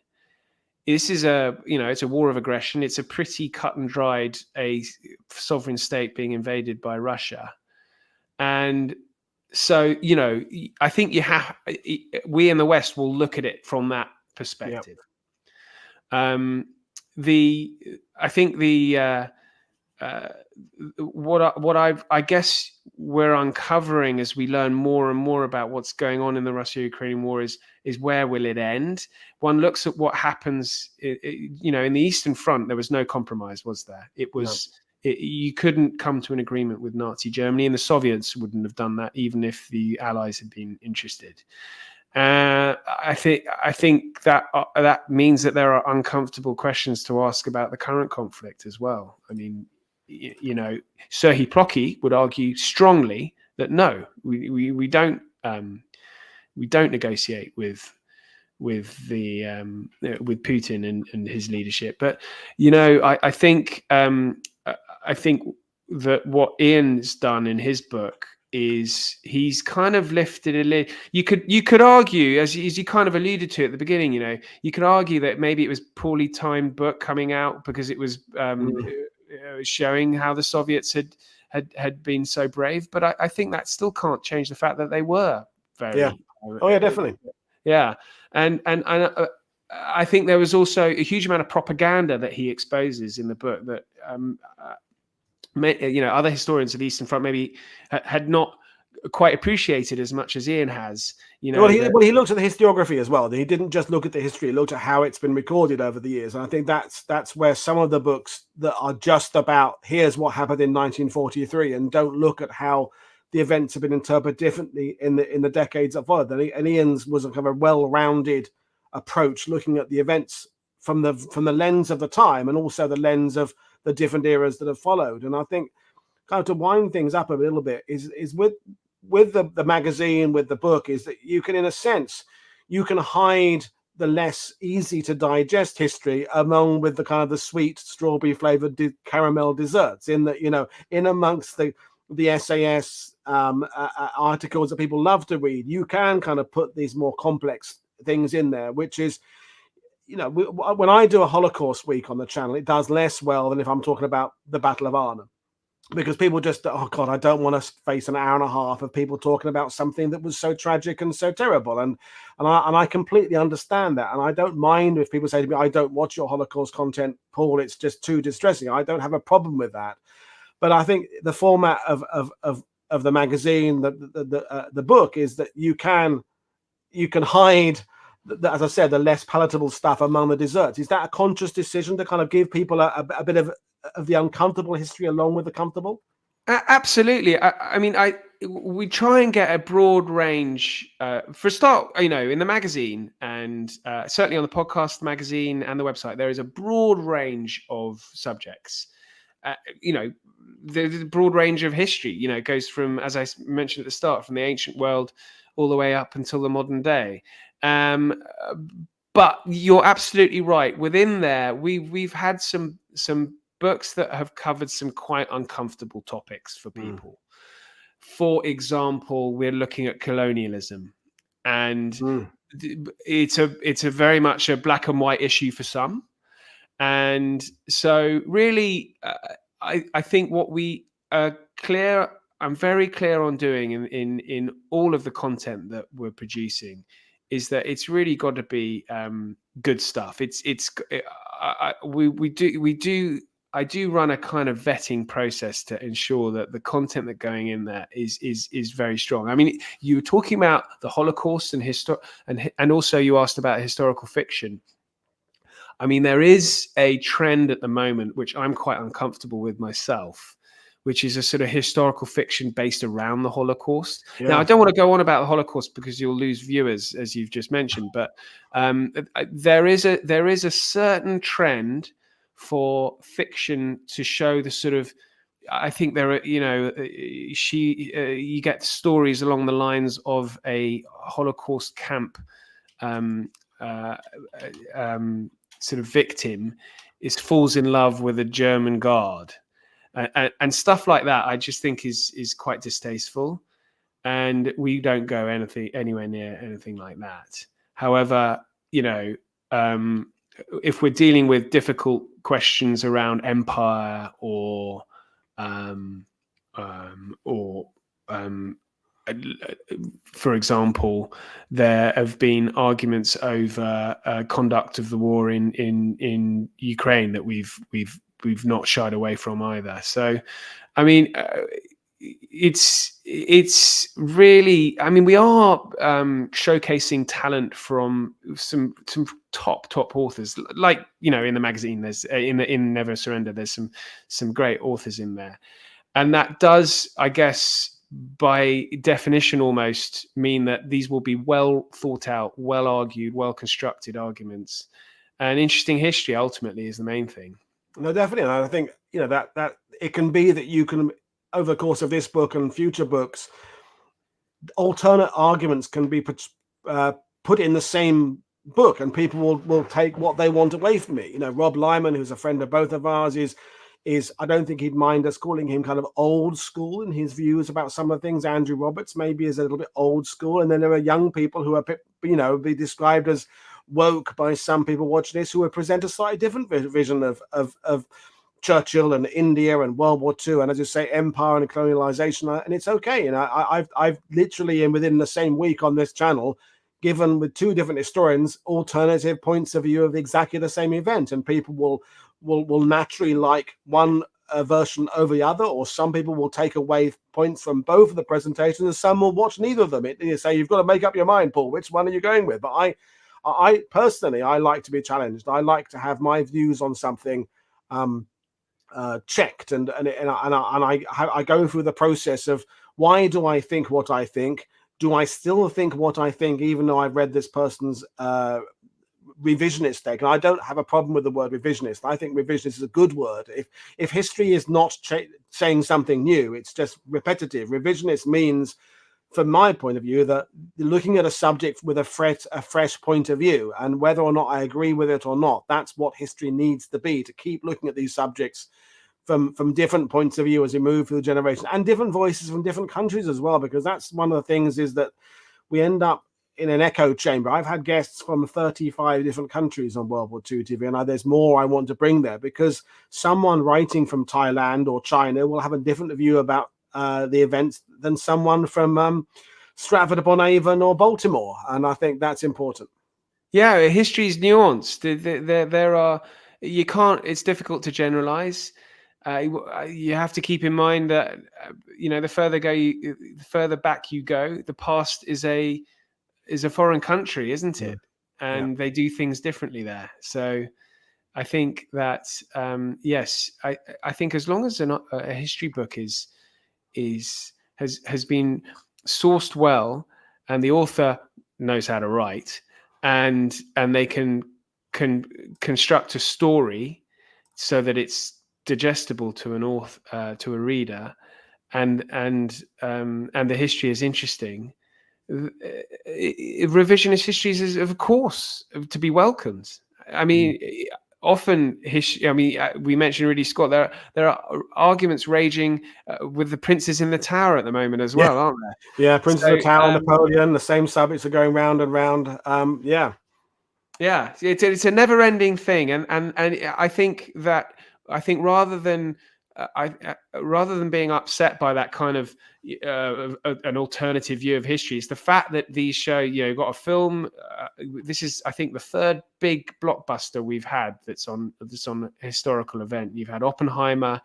This is it's a war of aggression. It's a pretty cut and dried, a sovereign state being invaded by Russia. And so, I think we in the West will look at it from that perspective. I guess we're uncovering as we learn more and more about what's going on in the Russia-Ukraine war is where will it end? One looks at what happens, in the Eastern Front, there was no compromise, was there? It was, you couldn't come to an agreement with Nazi Germany, and the Soviets wouldn't have done that even if the Allies had been interested. I think that means that there are uncomfortable questions to ask about the current conflict as well. I mean, Serhiy Plokhy would argue strongly that no, we don't negotiate with with Putin and his leadership. But I think that what Ian's done in his book is he's kind of lifted a lid. You could argue, as you kind of alluded to at the beginning, you could argue that maybe it was poorly timed book coming out because it was showing how the Soviets had been so brave. But I think that still can't change the fact that they were very. Oh yeah, definitely. Yeah, and I think there was also a huge amount of propaganda that he exposes in the book that other historians of the Eastern Front maybe had not quite appreciated as much as Ian has. He looked at the historiography as well. He didn't just look at the history; he looked at how it's been recorded over the years. And I think that's where some of the books that are just about here's what happened in 1943 and don't look at how the events have been interpreted differently in the decades that followed. And Ian's was a kind of a well-rounded approach, looking at the events from the lens of the time and also the lens of the different eras that have followed. And I think kind of to wind things up a little bit is with the magazine, with the book, is that you can, in a sense, you can hide the less easy to digest history along with the kind of the sweet strawberry flavored caramel desserts in that, in amongst the SAS articles that people love to read, you can kind of put these more complex things in there, which is, when I do a Holocaust week on the channel, it does less well than if I'm talking about the Battle of Arnhem, because people just, oh God, I don't want to face an hour and a half of people talking about something that was so tragic and so terrible. And I completely understand that. And I don't mind if people say to me, I don't watch your Holocaust content, Paul, it's just too distressing. I don't have a problem with that. But I think the format of the magazine, the book, is that you can hide, as I said, the less palatable stuff among the desserts. Is that a conscious decision to kind of give people a bit of the uncomfortable history along with the comfortable? Absolutely. We try and get a broad range. For a start, in the magazine and certainly on the podcast magazine and the website, there is a broad range of subjects. The broad range of history, it goes from, as I mentioned at the start, from the ancient world all the way up until the modern day. But you're absolutely right. Within there, we've had some books that have covered some quite uncomfortable topics for people. For example, we're looking at colonialism, and it's a very much a black and white issue for some. And so really, I think what we are I'm very clear on doing in all of the content that we're producing is that it's really got to be good stuff. I do run a kind of vetting process to ensure that the content that going in there is very strong. I mean, you were talking about the Holocaust and also you asked about historical fiction. I mean, there is a trend at the moment, which I'm quite uncomfortable with myself, which is a sort of historical fiction based around the Holocaust. Yeah. Now, I don't want to go on about the Holocaust because you'll lose viewers, as you've just mentioned, but there is a certain trend for fiction to show the sort of, I think there are, you get stories along the lines of a Holocaust camp sort of victim falls in love with a German guard and stuff like that. I just think is quite distasteful, and we don't go anywhere near anything like that. However, if we're dealing with difficult questions around empire or for example, there have been arguments over conduct of the war in Ukraine that we've not shied away from either. So, I mean, it's really, I mean, we are showcasing talent from some top authors, like, in the magazine, there's in Never Surrender, there's some great authors in there. And that does, I guess, by definition almost mean that these will be well thought out, well argued, well constructed arguments. And interesting history ultimately is the main thing. No, definitely. And I think, that it can be that you can, over the course of this book and future books, alternate arguments can be put in the same book, and people will take what they want away from it. You know, Rob Lyman, who's a friend of both of ours, is I don't think he'd mind us calling him kind of old school in his views about some of the things. Andrew Roberts maybe is a little bit old school, and then there are young people who are, you know, be described as woke by some people watching this, who would present a slightly different vision of Churchill and India and World War II, and as you say, empire and colonialization, and it's okay. You know, I've literally within the same week on this channel given with two different historians alternative points of view of exactly the same event, and people will naturally like one version over the other, or some people will take away points from both of the presentations, and some will watch neither of them. You say you've got to make up your mind, Paul, which one are you going with? But I personally, I like to be challenged. I like to have my views on something checked, and I go through the process of, why do I think what I think? Do I still think what I think, even though I've read this person's revisionist take? And I don't have a problem with the word revisionist. I think revisionist is a good word. If history is not saying something new, it's just repetitive. Revisionist means, from my point of view, that looking at a subject with a fresh point of view, and whether or not I agree with it or not, that's what history needs to be, to keep looking at these subjects from different points of view as we move through the generation, and different voices from different countries as well, because that's one of the things, is that we end up in an echo chamber. I've had guests from 35 different countries on World War II TV, and there's more I want to bring there, because someone writing from Thailand or China will have a different view about the events than someone from Stratford-upon-Avon or Baltimore, and I think that's important. Yeah, history is nuanced. There are, you can't, it's difficult to generalize. You have to keep in mind that you know, the further back you go, the past is a foreign country, isn't it? And they do things differently there. So I think that yes, I think as long as a history book has been sourced well, and the author knows how to write, and they can construct a story so that it's digestible to an author, to a reader, and the history is interesting, revisionist history is, of course, to be welcomed. I mean, often history. I mean, we mentioned Ridley Scott. There are arguments raging with the Princes in the Tower at the moment as well, aren't there? Yeah, Princes in the Tower, Napoleon. The same subjects are going round and round. Yeah, it's a never-ending thing, and I think rather than being upset by that kind of an alternative view of history, it's the fact that these show, you know, you've got a film. This is, I think, the third big blockbuster we've had that's on a historical event. You've had Oppenheimer,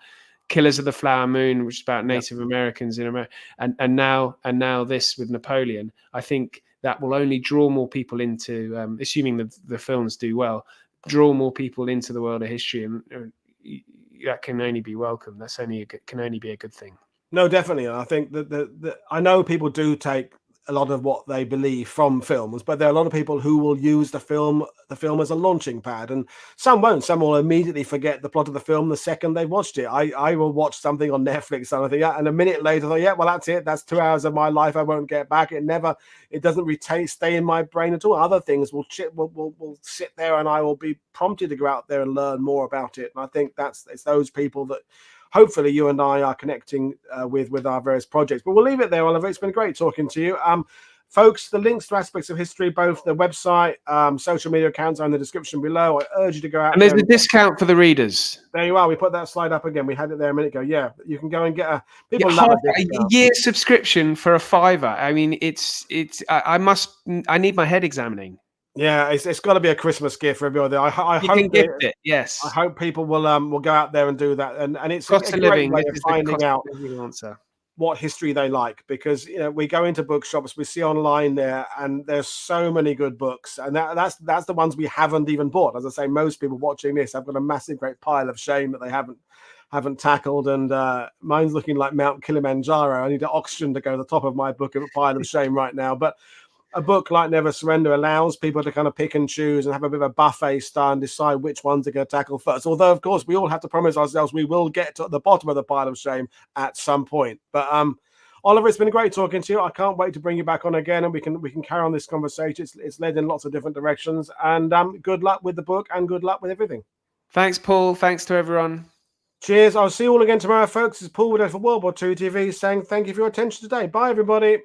Killers of the Flower Moon, which is about Native Americans in America, and now this with Napoleon. I think that will only draw more people into, assuming the films do well, draw more people into the world of history, and that can only be welcome. Can only be a good thing. No, definitely. I think that I know people do take a lot of what they believe from films, but there are a lot of people who will use the film as a launching pad, and some won't. Some will immediately forget the plot of the film the second they've watched it. I will watch something on Netflix and I think, and a minute later, well, that's it. That's 2 hours of my life I won't get back. It doesn't stay in my brain at all. Other things will sit there, and I will be prompted to go out there and learn more about it. And I think it's those people that hopefully you and I are connecting with our various projects. But we'll leave it there, Oliver. It's been great talking to you. Folks, the links to Aspects of History, both the website, social media accounts, are in the description below. I urge you to go out. And there's a discount for the readers. There you are. We put that slide up again. We had it there a minute ago. Yeah, you can go and get a year subscription for $5. I mean, I need my head examining. Yeah, it's got to be a Christmas gift for everybody. I hope can gift it. Yes, I hope people will go out there and do that, and it's cost a of great living. way of finding out answer. What history they like, because you know, we go into bookshops, we see online there, and there's so many good books, and that's the ones we haven't even bought. As I say, most people watching this have got a massive, great pile of shame that they haven't tackled, and mine's looking like Mount Kilimanjaro. I need oxygen to go to the top of my book of a pile of shame right now, but a book like Never Surrender allows people to kind of pick and choose and have a bit of a buffet style and decide which ones they're going to tackle first. Although, of course, we all have to promise ourselves we will get to the bottom of the pile of shame at some point. But Oliver, it's been great talking to you. I can't wait to bring you back on again, and we can carry on this conversation. It's led in lots of different directions. And good luck with the book, and good luck with everything. Thanks, Paul. Thanks to everyone. Cheers. I'll see you all again tomorrow, folks. It's Paul Woodhead for World War II TV saying thank you for your attention today. Bye, everybody.